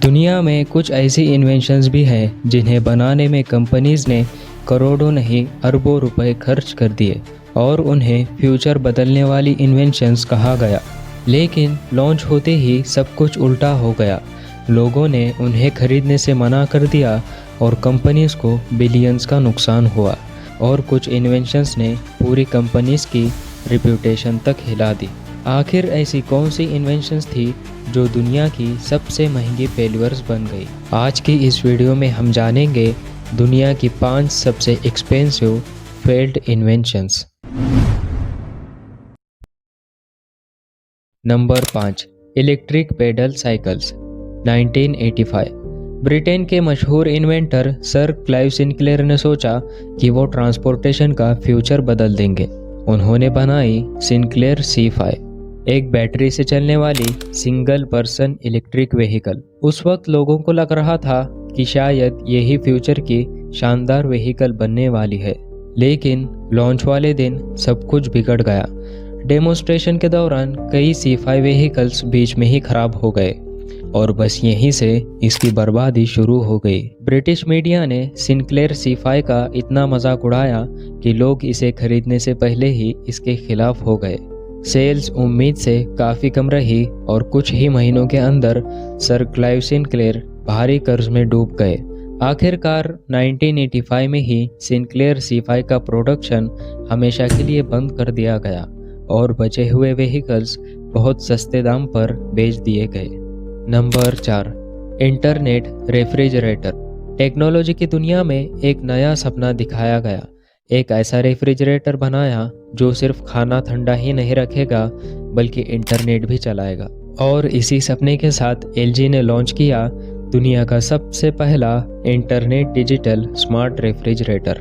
दुनिया में कुछ ऐसी इन्वेंशंस भी हैं जिन्हें बनाने में कंपनीज ने करोड़ों नहीं अरबों रुपए खर्च कर दिए और उन्हें फ्यूचर बदलने वाली इन्वेंशंस कहा गया। लेकिन लॉन्च होते ही सब कुछ उल्टा हो गया। लोगों ने उन्हें खरीदने से मना कर दिया और कंपनीज को बिलियंस का नुकसान हुआ और कुछ इन्वेंशंस ने पूरी कंपनीज की रिप्यूटेशन तक हिला दी। आखिर ऐसी कौन सी इन्वेंशंस थी जो दुनिया की सबसे महंगी फेल्यूर्स बन गई? आज की इस वीडियो में हम जानेंगे दुनिया की 5 सबसे expensive failed inventions. Number 5, electric pedal cycles. 1985 Britain के मशहूर इन्वेंटर सर क्लाइव सिनक्लेयर ने सोचा कि वो ट्रांसपोर्टेशन का फ्यूचर बदल देंगे। उन्होंने बनाई सिनक्लेयर C5, एक बैटरी से चलने वाली सिंगल पर्सन इलेक्ट्रिक व्हीकल। उस वक्त लोगों को लग रहा था कि शायद यही फ्यूचर की शानदार व्हीकल बनने वाली है, लेकिन लॉन्च वाले दिन सब कुछ बिगड़ गया। डेमोन्स्ट्रेशन के दौरान कई C5 व्हीकल्स बीच में ही खराब हो गए और बस यहीं से इसकी बर्बादी शुरू हो गई। ब्रिटिश मीडिया ने सिनक्लेयर C5 का इतना मजाक उड़ाया कि लोग इसे खरीदने से पहले ही इसके खिलाफ हो गए। सेल्स उम्मीद से काफ़ी कम रही और कुछ ही महीनों के अंदर सर क्लाइव सिनक्लेयर भारी कर्ज में डूब गए। आखिरकार 1985 में ही सिनक्लेयर C5 का प्रोडक्शन हमेशा के लिए बंद कर दिया गया और बचे हुए व्हीकल्स बहुत सस्ते दाम पर बेच दिए गए। Number 4, internet refrigerator. टेक्नोलॉजी की दुनिया में एक नया सपना दिखाया गया। एक ऐसा रेफ्रिजरेटर बनाया जो सिर्फ खाना ठंडा ही नहीं रखेगा बल्कि इंटरनेट भी चलाएगा। और इसी सपने के साथ LG ने लॉन्च किया दुनिया का सबसे पहला internet digital smart refrigerator.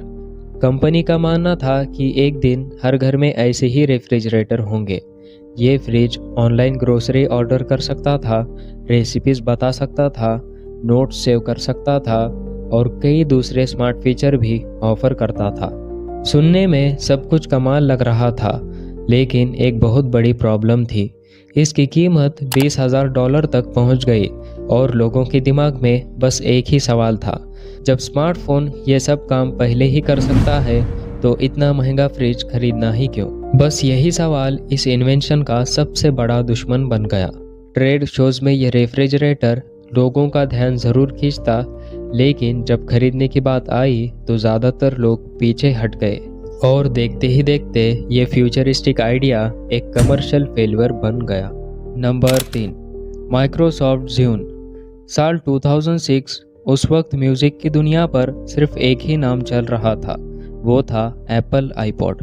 Company का मानना था कि एक दिन हर घर में ऐसे ही रेफ्रिजरेटर होंगे। ये फ्रिज ऑनलाइन ग्रोसरी ऑर्डर कर सकता था, रेसिपीज बता सकता था, नोट्स सेव कर सकता था और कई दूसरे स्मार्ट फीचर भी ऑफर करता था। सुनने में सब कुछ कमाल लग रहा था, लेकिन एक बहुत बड़ी प्रॉब्लम थी। इसकी कीमत $20,000 तक पहुंच गई और लोगों के दिमाग में बस एक ही सवाल था, जब स्मार्टफोन ये सब काम पहले ही कर सकता है तो इतना महंगा फ्रिज खरीदना ही क्यों? बस यही सवाल इस इन्वेंशन का सबसे बड़ा दुश्मन बन गया। ट्रेड शोज में ये रेफ्रिजरेटर लोगों का ध्यान जरूर खींचता, लेकिन जब खरीदने की बात आई तो ज़्यादातर लोग पीछे हट गए और देखते ही देखते ये फ्यूचरिस्टिक आइडिया एक कमर्शियल फेलियर बन गया। Number 3, Microsoft Zune. साल 2006। उस वक्त म्यूज़िक की दुनिया पर सिर्फ एक ही नाम चल रहा था, वो था एप्पल आईपॉड।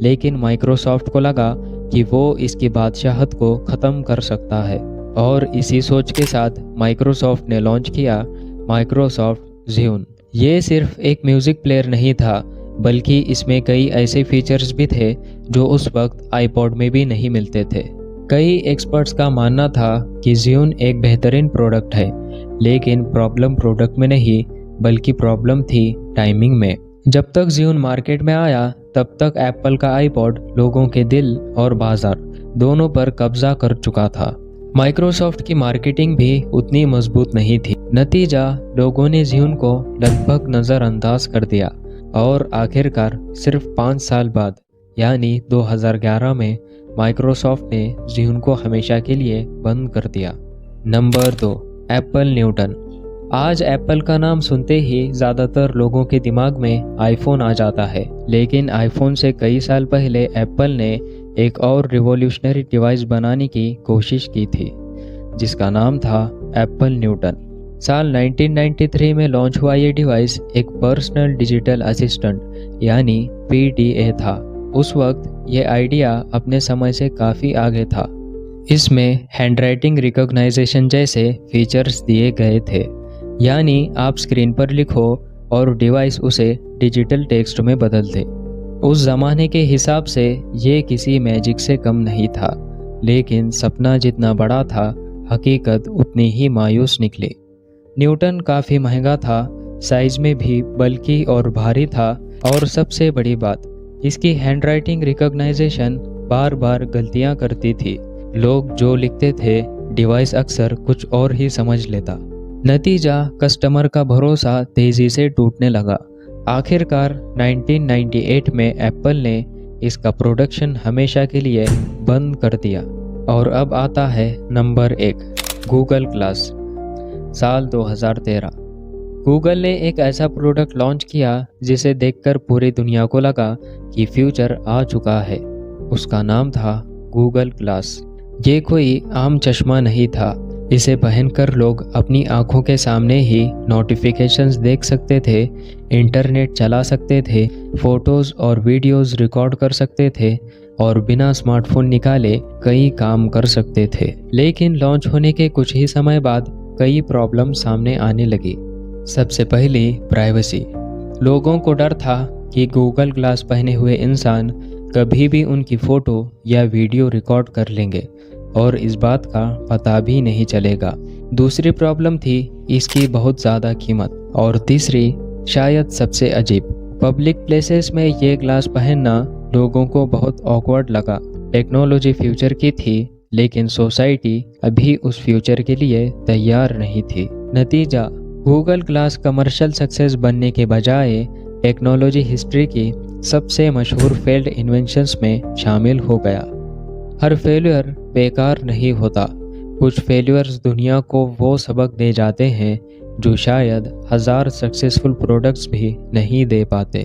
लेकिन माइक्रोसॉफ्ट को लगा कि वो इसकी बादशाहत को ख़त्म कर सकता है और इसी सोच के साथ माइक्रोसॉफ्ट ने लॉन्च किया माइक्रोसॉफ्ट ज़्यून। ये सिर्फ एक म्यूज़िक प्लेयर नहीं था, बल्कि इसमें कई ऐसे फीचर्स भी थे जो उस वक्त आईपॉड में भी नहीं मिलते थे। कई एक्सपर्ट्स का मानना था कि ज़्यून एक बेहतरीन प्रोडक्ट है, लेकिन प्रॉब्लम प्रोडक्ट में नहीं बल्कि प्रॉब्लम थी टाइमिंग में। जब तक ज़्यून मार्केट में आया तब तक एप्पल का आईपॉड लोगों के दिल और बाजार दोनों पर कब्जा कर चुका था। माइक्रोसॉफ्ट की मार्केटिंग भी उतनी मजबूत नहीं थी। नतीजा, लोगों ने ज़्यून को लगभग नज़रअंदाज कर दिया और आखिरकार सिर्फ 5 साल बाद यानी 2011 में माइक्रोसॉफ्ट ने ज़्यून को हमेशा के लिए बंद कर दिया। Number 2, Apple Newton. आज एप्पल का नाम सुनते ही ज़्यादातर लोगों के दिमाग में आईफोन आ जाता है, लेकिन आईफोन से कई साल पहले एप्पल ने एक और रिवॉल्यूशनरी डिवाइस बनाने की कोशिश की थी, जिसका नाम था एप्पल न्यूटन। साल 1993 में लॉन्च हुआ ये डिवाइस एक पर्सनल डिजिटल असिस्टेंट यानी PDA था। उस वक्त ये आइडिया अपने समय से काफ़ी आगे था। इसमें हैंडराइटिंग रिकॉग्नाइजेशन जैसे फीचर्स दिए गए थे, यानी आप स्क्रीन पर लिखो और डिवाइस उसे डिजिटल टेक्स्ट में बदल दे। उस ज़माने के हिसाब से ये किसी मैजिक से कम नहीं था, लेकिन सपना जितना बड़ा था हकीकत उतनी ही मायूस निकली। न्यूटन काफ़ी महंगा था, साइज में भी बल्कि और भारी था और सबसे बड़ी बात, इसकी हैंडराइटिंग रिकॉग्नाइजेशन बार बार गलतियां करती थी। लोग जो लिखते थे डिवाइस अक्सर कुछ और ही समझ लेता। नतीजा, कस्टमर का भरोसा तेजी से टूटने लगा। आखिरकार 1998 में एप्पल ने इसका प्रोडक्शन हमेशा के लिए बंद कर दिया। और अब आता है नंबर 1, गूगल ग्लास। साल 2013। गूगल ने एक ऐसा प्रोडक्ट लॉन्च किया जिसे देखकर पूरी दुनिया को लगा कि फ्यूचर आ चुका है। उसका नाम था गूगल ग्लास। ये कोई आम चश्मा नहीं था। इसे पहनकर लोग अपनी आंखों के सामने ही नोटिफिकेशंस देख सकते थे, इंटरनेट चला सकते थे, फोटोज़ और वीडियोज़ रिकॉर्ड कर सकते थे और बिना स्मार्टफोन निकाले कई काम कर सकते थे। लेकिन लॉन्च होने के कुछ ही समय बाद कई प्रॉब्लम सामने आने लगी। सबसे पहली, प्राइवेसी। लोगों को डर था कि गूगल ग्लास पहने हुए इंसान कभी भी उनकी फ़ोटो या वीडियो रिकॉर्ड कर लेंगे और इस बात का पता भी नहीं चलेगा। दूसरी प्रॉब्लम थी इसकी बहुत ज़्यादा कीमत। और तीसरी, शायद सबसे अजीब, पब्लिक प्लेसेस में ये ग्लास पहनना लोगों को बहुत ऑकवर्ड लगा। टेक्नोलॉजी फ्यूचर की थी, लेकिन सोसाइटी अभी उस फ्यूचर के लिए तैयार नहीं थी। नतीजा, गूगल ग्लास कमर्शियल सक्सेस बनने के बजाय टेक्नोलॉजी हिस्ट्री की सबसे मशहूर फेल्ड इन्वेंशंस में शामिल हो गया। हर फेल्यूर बेकार नहीं होता। कुछ फेल्यूर्स दुनिया को वो सबक दे जाते हैं जो शायद 1000 सक्सेसफुल प्रोडक्ट्स भी नहीं दे पाते।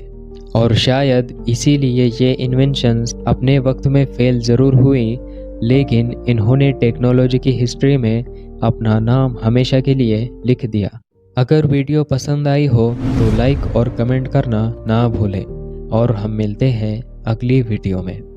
और शायद इसीलिए ये इन्वेंशंस अपने वक्त में फेल ज़रूर हुई, लेकिन इन्होंने टेक्नोलॉजी की हिस्ट्री में अपना नाम हमेशा के लिए लिख दिया। अगर वीडियो पसंद आई हो तो लाइक और कमेंट करना ना भूलें और हम मिलते हैं अगली वीडियो में।